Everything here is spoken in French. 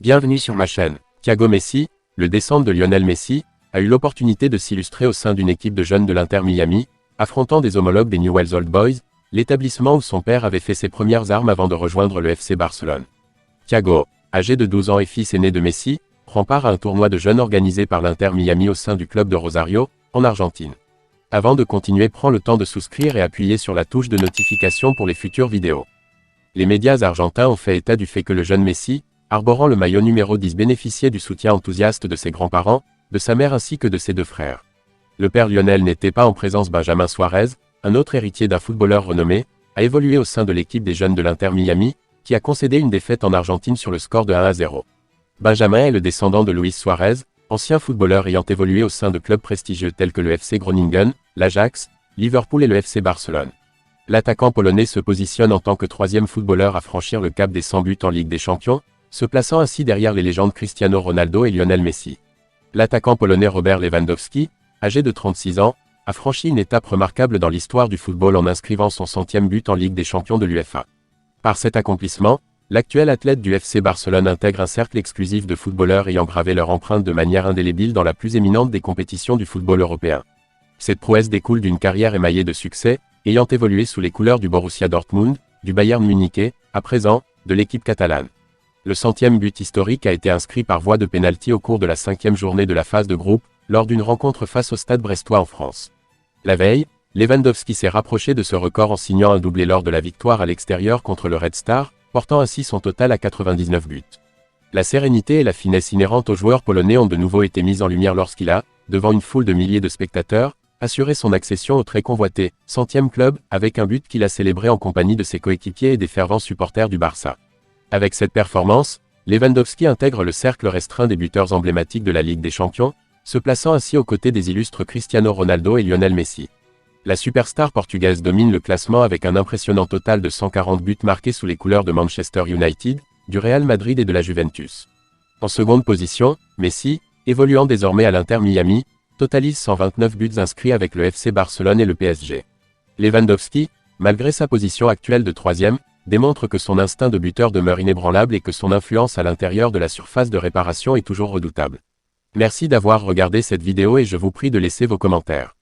Bienvenue sur ma chaîne. Thiago Messi, le descendant de Lionel Messi, a eu l'opportunité de s'illustrer au sein d'une équipe de jeunes de l'Inter Miami, affrontant des homologues des Newell's Old Boys, l'établissement où son père avait fait ses premières armes avant de rejoindre le FC Barcelone. Thiago, âgé de 12 ans et fils aîné de Messi, prend part à un tournoi de jeunes organisé par l'Inter Miami au sein du club de Rosario, en Argentine. Avant de continuer, prends le temps de souscrire et appuyer sur la touche de notification pour les futures vidéos. Les médias argentins ont fait état du fait que le jeune Messi, arborant le maillot numéro 10, bénéficiait du soutien enthousiaste de ses grands-parents, de sa mère ainsi que de ses deux frères. Le père Lionel n'était pas en présence. Benjamin Suárez, un autre héritier d'un footballeur renommé, a évolué au sein de l'équipe des jeunes de l'Inter Miami, qui a concédé une défaite en Argentine sur le score de 1-0. Benjamin est le descendant de Luis Suárez, ancien footballeur ayant évolué au sein de clubs prestigieux tels que le FC Groningen, l'Ajax, Liverpool et le FC Barcelone. L'attaquant polonais se positionne en tant que troisième footballeur à franchir le cap des 100 buts en Ligue des Champions, se plaçant ainsi derrière les légendes Cristiano Ronaldo et Lionel Messi. L'attaquant polonais Robert Lewandowski, âgé de 36 ans, a franchi une étape remarquable dans l'histoire du football en inscrivant son 100e but en Ligue des Champions de l'UEFA. Par cet accomplissement, l'actuel athlète du FC Barcelone intègre un cercle exclusif de footballeurs ayant gravé leur empreinte de manière indélébile dans la plus éminente des compétitions du football européen. Cette prouesse découle d'une carrière émaillée de succès, ayant évolué sous les couleurs du Borussia Dortmund, du Bayern Munich et, à présent, de l'équipe catalane. Le 100e but historique a été inscrit par voie de pénalty au cours de la 5e journée de la phase de groupe, lors d'une rencontre face au Stade brestois en France. La veille, Lewandowski s'est rapproché de ce record en signant un doublé lors de la victoire à l'extérieur contre le Red Star, portant ainsi son total à 99 buts. La sérénité et la finesse inhérentes aux joueurs polonais ont de nouveau été mises en lumière lorsqu'il a, devant une foule de milliers de spectateurs, assuré son accession au très convoité 100e club, avec un but qu'il a célébré en compagnie de ses coéquipiers et des fervents supporters du Barça. Avec cette performance, Lewandowski intègre le cercle restreint des buteurs emblématiques de la Ligue des Champions, se plaçant ainsi aux côtés des illustres Cristiano Ronaldo et Lionel Messi. La superstar portugaise domine le classement avec un impressionnant total de 140 buts marqués sous les couleurs de Manchester United, du Real Madrid et de la Juventus. En seconde position, Messi, évoluant désormais à l'Inter Miami, totalise 129 buts inscrits avec le FC Barcelone et le PSG. Lewandowski, malgré sa position actuelle de troisième, démontre que son instinct de buteur demeure inébranlable et que son influence à l'intérieur de la surface de réparation est toujours redoutable. Merci d'avoir regardé cette vidéo et je vous prie de laisser vos commentaires.